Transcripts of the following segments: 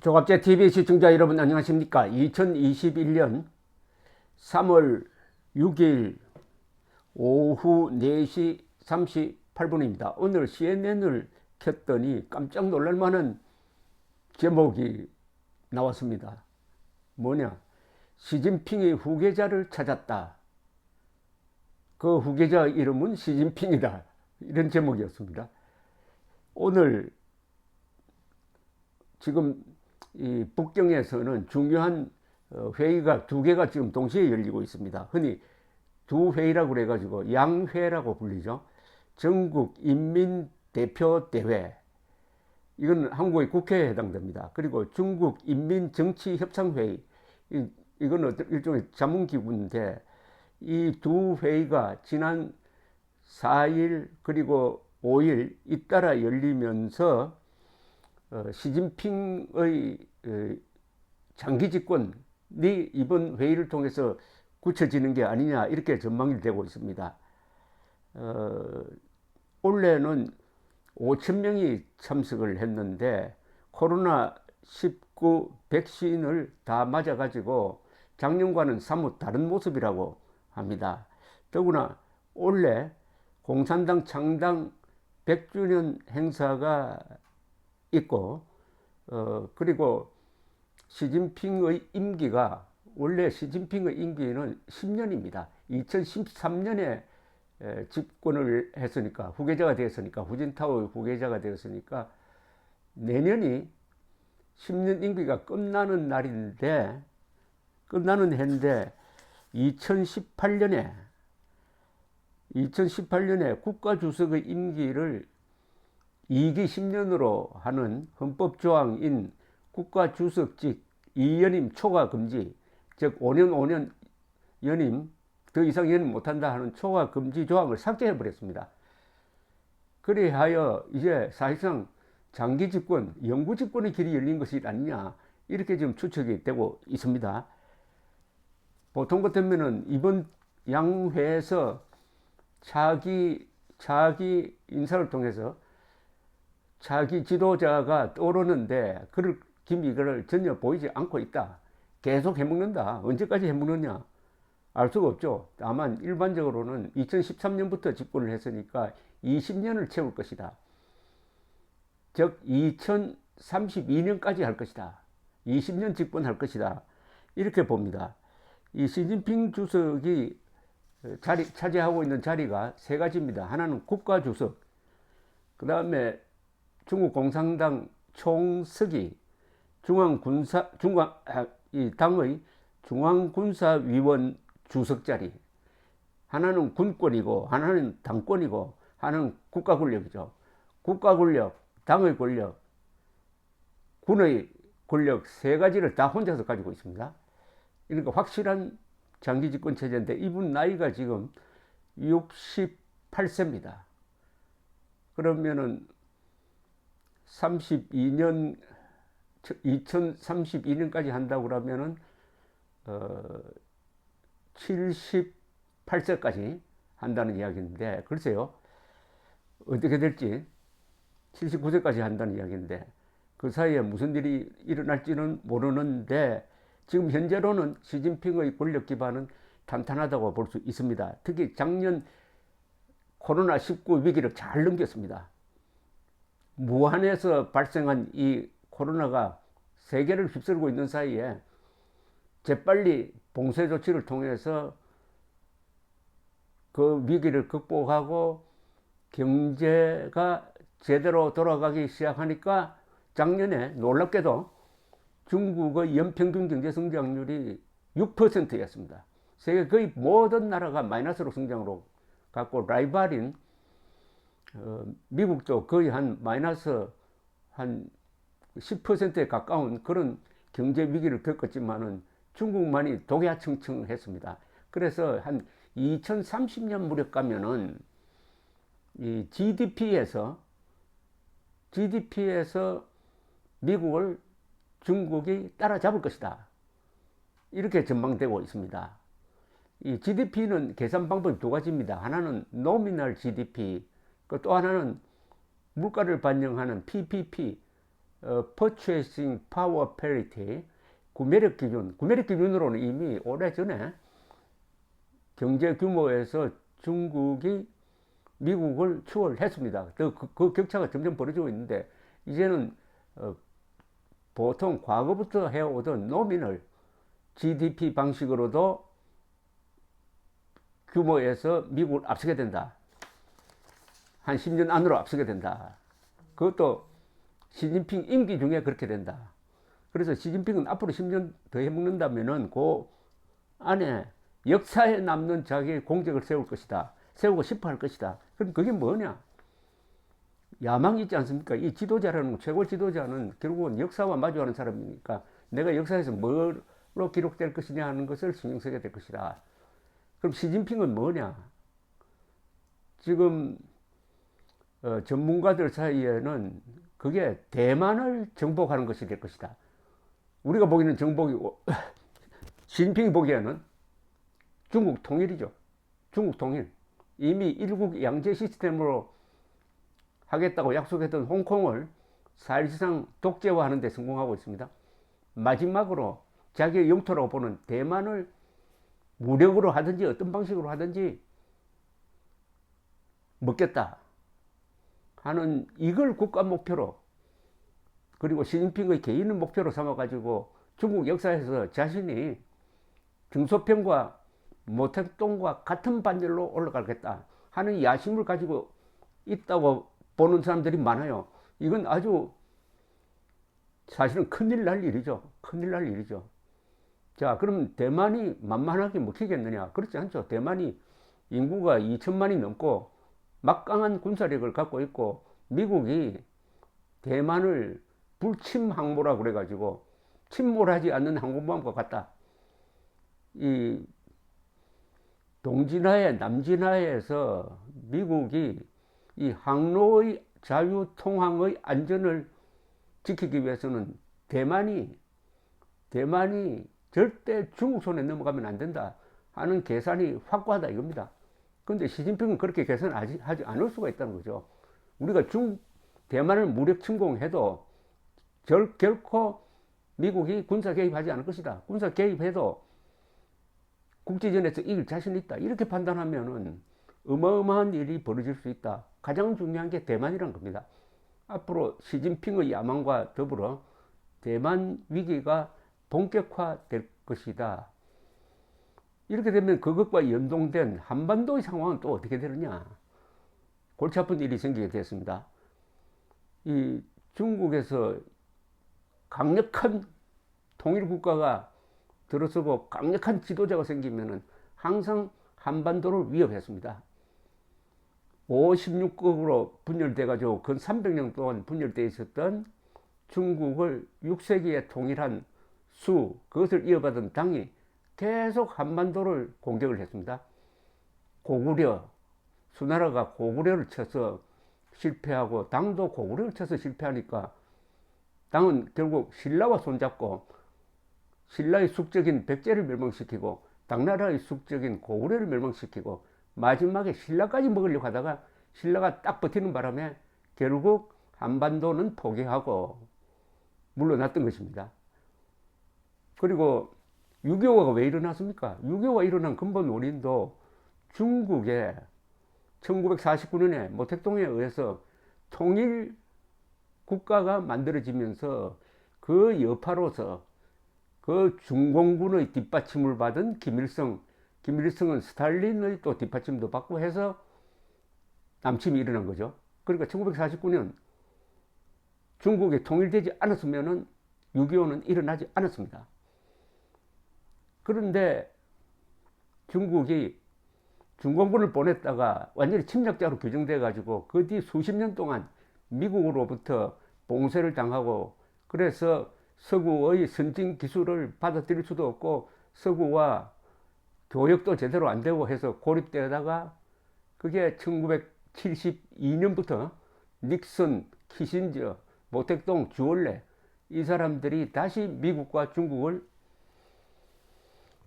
조갑제 TV 시청자 여러분 안녕하십니까? 2021년 3월 6일 오후 4시 38분입니다. 오늘 CNN을 켰더니 깜짝 놀랄 만한 제목이 나왔습니다. 뭐냐? 시진핑의 후계자를 찾았다. 그 후계자 이름은 시진핑이다. 이런 제목이었습니다. 오늘 지금 이 북경에서는 중요한 회의가 두 개가 지금 동시에 열리고 있습니다. 흔히 두 회의라고 그래가지고 양회라고 불리죠. 전국인민대표대회, 이건 한국의 국회에 해당됩니다. 그리고 중국인민정치협상회의, 이건 일종의 자문기구인데, 이 두 회의가 지난 4일 그리고 5일 잇따라 열리면서 시진핑의 장기 집권이 이번 회의를 통해서 굳혀지는 게 아니냐, 이렇게 전망이 되고 있습니다. 올해는 5천 명이 참석을 했는데 코로나19 백신을 다 맞아가지고 작년과는 사뭇 다른 모습이라고 합니다. 더구나 올해 공산당 창당 100주년 행사가 있고, 그리고 시진핑의 임기가, 원래 시진핑의 임기는 10년입니다. 2013년에 집권을 했으니까, 후계자가 되었으니까, 후진타오의 후계자가 되었으니까 내년이 10년 임기가 끝나는 날인데, 끝나는 해인데, 2018년에 국가주석의 임기를 2기 10년으로 하는 헌법조항인 국가주석직 2연임 초과 금지, 즉 5년 연임, 더 이상 연임 못한다 하는 초과 금지 조항을 삭제해버렸습니다. 그리하여 이제 사실상 장기 집권, 영구 집권의 길이 열린 것이 아니냐, 이렇게 지금 추측이 되고 있습니다. 보통 같으면은 이번 양회에서 차기 인사를 통해서 자기 지도자가 떠오르는데 그럴 기미를 전혀 보이지 않고 있다. 계속 해먹는다. 언제까지 해먹느냐? 알 수가 없죠. 다만 일반적으로는 2013년부터 집권을 했으니까 20년을 채울 것이다. 즉 2032년까지 할 것이다. 20년 집권할 것이다. 이렇게 봅니다. 이 시진핑 주석이 차지하고 있는 자리가 세 가지입니다. 하나는 국가주석, 그 다음에 중국 공산당 총서기, 이 당의 중앙군사위원 주석 자리, 하나는 군권이고 하나는 당권이고 하나는 국가 권력이죠. 국가 권력, 당의 권력, 군의 권력, 세 가지를 다 혼자서 가지고 있습니다. 그러니까 확실한 장기 집권 체제인데, 이분 나이가 지금 68세입니다. 그러면은 2032년까지 한다고 그러면은 78세까지 한다는 이야기인데, 글쎄요, 어떻게 될지. 79세까지 한다는 이야기인데 그 사이에 무슨 일이 일어날지는 모르는데, 지금 현재로는 시진핑의 권력 기반은 탄탄하다고 볼 수 있습니다. 특히 작년 코로나19 위기를 잘 넘겼습니다. 무한에서 발생한 이 코로나가 세계를 휩쓸고 있는 사이에 재빨리 봉쇄 조치를 통해서 그 위기를 극복하고 경제가 제대로 돌아가기 시작하니까 작년에 놀랍게도 중국의 연평균 경제 성장률이 6%였습니다. 세계 거의 모든 나라가 마이너스로 성장으로 갔고, 라이벌인 미국도 거의 한 마이너스 한 10%에 가까운 그런 경제 위기를 겪었지만은 중국만이 독야청청했습니다. 그래서 한 2030년 무렵 가면은 이 GDP에서 미국을 중국이 따라잡을 것이다. 이렇게 전망되고 있습니다. 이 GDP는 계산 방법이 두 가지입니다. 하나는 노미널 GDP, 또 하나는 물가를 반영하는 PPP, Purchasing Power Parity, 구매력 기준으로는 이미 오래전에 경제 규모에서 중국이 미국을 추월했습니다. 그 격차가 점점 벌어지고 있는데, 이제는 보통 과거부터 해오던 노미널 GDP 방식으로도 규모에서 미국을 앞서게 된다. 한 10년 안으로 앞서게 된다. 그것도 시진핑 임기 중에 그렇게 된다. 그래서 시진핑은 앞으로 10년 더 해먹는다면은 그 안에 역사에 남는 자기의 공적을 세울 것이다. 세우고 싶어 할 것이다. 그럼 그게 뭐냐? 야망이 있지 않습니까? 이 지도자라는, 최고 지도자는 결국은 역사와 마주하는 사람이니까 내가 역사에서 뭐로 기록될 것이냐 하는 것을 신경 쓰게 될 것이다. 그럼 시진핑은 뭐냐? 지금 전문가들 사이에는 그게 대만을 정복하는 것이 될 것이다. 우리가 보기에는 정복이고 시진핑이 보기에는 중국 통일이죠. 중국 통일. 이미 일국 양제 시스템으로 하겠다고 약속했던 홍콩을 사실상 독재화하는 데 성공하고 있습니다. 마지막으로 자기의 영토라고 보는 대만을 무력으로 하든지 어떤 방식으로 하든지 먹겠다 하는, 이걸 국가 목표로, 그리고 시진핑의 개인을 목표로 삼아가지고 중국 역사에서 자신이 등소평과 모택동과 같은 반열로 올라가겠다 하는 야심을 가지고 있다고 보는 사람들이 많아요. 이건 아주 사실은 큰일 날 일이죠. 큰일 날 일이죠. 자, 그럼 대만이 만만하게 먹히겠느냐? 그렇지 않죠. 대만이 인구가 2천만이 넘고 막강한 군사력을 갖고 있고, 미국이 대만을 불침 항모라고 그래가지고 침몰하지 않는 항공모함과 같다. 이 동진하에 남진하에서 미국이 이 항로의 자유 통항의 안전을 지키기 위해서는 대만이 절대 중국 손에 넘어가면 안 된다 하는 계산이 확고하다 이겁니다. 그런데 시진핑은 그렇게 계산하지 않을 수가 있다는 거죠. 우리가 대만을 무력 침공해도 결코 미국이 군사 개입하지 않을 것이다. 군사 개입해도 국제전에서 이길 자신 있다. 이렇게 판단하면은 어마어마한 일이 벌어질 수 있다. 가장 중요한 게 대만이란 겁니다. 앞으로 시진핑의 야망과 더불어 대만 위기가 본격화될 것이다. 이렇게 되면 그것과 연동된 한반도의 상황은 또 어떻게 되느냐? 골치 아픈 일이 생기게 됐습니다. 이 중국에서 강력한 통일국가가 들어서고 강력한 지도자가 생기면은 항상 한반도를 위협했습니다. 56국으로 분열돼가지고 근 300년 동안 분열되어 있었던 중국을 6세기에 통일한 그것을 이어받은 당이 계속 한반도를 공격을 했습니다. 수나라가 고구려를 쳐서 실패하고, 당도 고구려를 쳐서 실패하니까 당은 결국 신라와 손잡고 신라의 숙적인 백제를 멸망시키고 당나라의 숙적인 고구려를 멸망시키고 마지막에 신라까지 먹으려고 하다가 신라가 딱 버티는 바람에 결국 한반도는 포기하고 물러났던 것입니다. 그리고 6.25가 왜 일어났습니까? 6.25가 일어난 근본 원인도 중국의 1949년에 모택동에 의해서 통일 국가가 만들어지면서 그 여파로서 그 중공군의 뒷받침을 받은 김일성은 스탈린의 또 뒷받침도 받고 해서 남침이 일어난 거죠. 그러니까 1949년 중국이 통일되지 않았으면은 6.25는 일어나지 않았습니다. 그런데 중국이 중공군을 보냈다가 완전히 침략자로 규정돼 가지고 그 뒤 수십 년 동안 미국으로부터 봉쇄를 당하고, 그래서 서구의 선진 기술을 받아들일 수도 없고 서구와 교역도 제대로 안 되고 해서 고립되다가, 그게 1972년부터 닉슨, 키신저, 모택동, 주얼레 이 사람들이 다시 미국과 중국을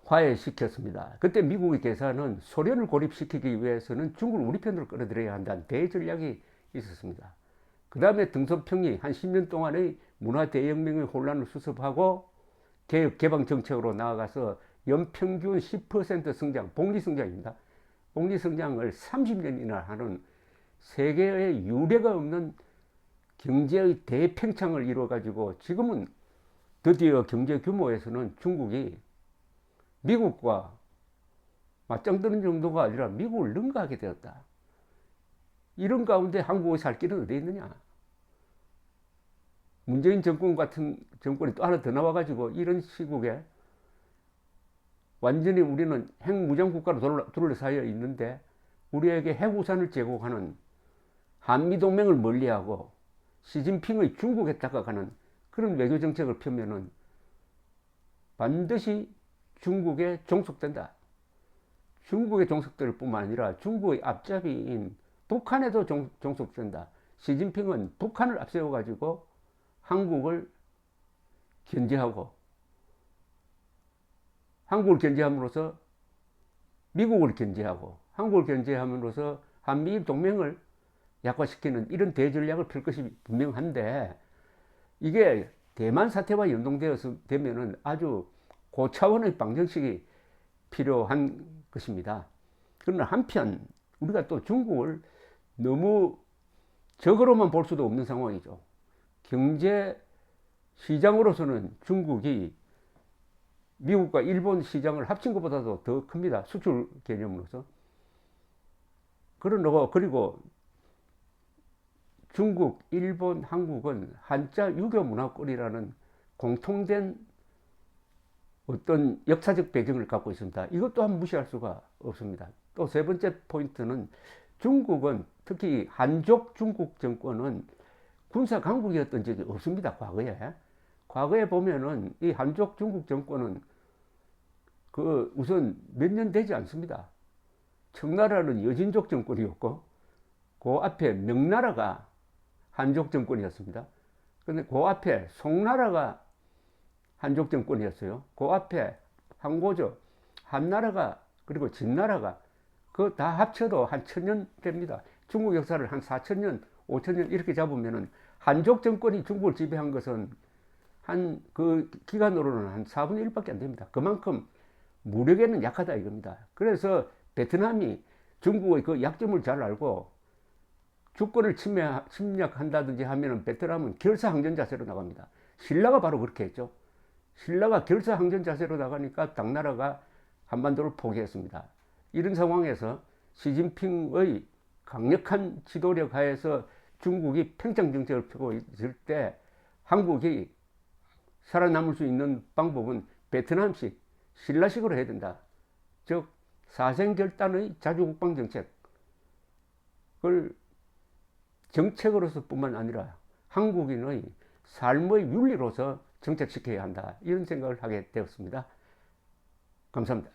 화해시켰습니다. 그때 미국의 계산은 소련을 고립시키기 위해서는 중국을 우리 편으로 끌어들여야 한다는 대전략이 있었습니다. 그 다음에 등소평이 한 10년 동안의 문화 대혁명의 혼란을 수습하고 개혁 개방 정책으로 나아가서 연평균 10% 성장, 복리 성장입니다. 복리 성장을 30년이나 하는 세계의 유례가 없는 경제의 대팽창을 이루어가지고 지금은 드디어 경제 규모에서는 중국이 미국과 맞짱뜨는 정도가 아니라 미국을 능가하게 되었다. 이런 가운데 한국의 살 길은 어디 있느냐? 문재인 정권 같은 정권이 또 하나 더 나와가지고 이런 시국에 완전히 우리는 핵무장 국가로 둘러싸여 있는데 우리에게 핵우산을 제공하는 한미동맹을 멀리하고 시진핑의 중국에 다가가는 그런 외교 정책을 펴면은 반드시 중국에 종속된다. 중국에 종속될 뿐만 아니라 중국의 앞잡이인 북한에도 종속된다. 시진핑은 북한을 앞세워가지고 한국을 견제하고 한국을 견제함으로써 미국을 견제하고 한국을 견제함으로써 한미일 동맹을 약화시키는 이런 대전략을 펼 것이 분명한데 이게 대만 사태와 연동되어서 되면은 아주 고차원의 방정식이 필요한 것입니다. 그러나 한편 우리가 또 중국을 너무 적으로만 볼 수도 없는 상황이죠. 경제 시장으로서는 중국이 미국과 일본 시장을 합친 것보다도 더 큽니다. 수출 개념으로서. 그리고 중국, 일본, 한국은 한자 유교 문화권이라는 공통된 어떤 역사적 배경을 갖고 있습니다. 이것 또한 무시할 수가 없습니다. 또 세 번째 포인트는 중국은 특히 한족 중국 정권은 군사 강국이었던 적이 없습니다. 과거에 보면은 이 한족 중국 정권은 우선 몇 년 되지 않습니다. 청나라는 여진족 정권이었고 그 앞에 명나라가 한족 정권이었습니다. 그런데 그 앞에 송나라가 한족 정권이었어요. 그 앞에 항고조, 한나라가 그리고 진나라가 그거 다 합쳐도 한 1000년 됩니다. 중국 역사를 한 4000년, 5000년 이렇게 잡으면은 한족 정권이 중국을 지배한 것은 그 기간으로는 한 4분의 1밖에 안 됩니다. 그만큼 무력에는 약하다 이겁니다. 그래서 베트남이 중국의 그 약점을 잘 알고 주권을 침략한다든지 하면은 베트남은 결사항전 자세로 나갑니다. 신라가 바로 그렇게 했죠. 신라가 결사항전 자세로 나가니까 당나라가 한반도를 포기했습니다. 이런 상황에서 시진핑의 강력한 지도력 하에서 중국이 팽창 정책을 펴고 있을 때 한국이 살아남을 수 있는 방법은 베트남식, 신라식으로 해야 된다. 즉 사생결단의 자주국방 정책을 정책으로서 뿐만 아니라 한국인의 삶의 윤리로서 정책시켜야 한다. 이런 생각을 하게 되었습니다. 감사합니다.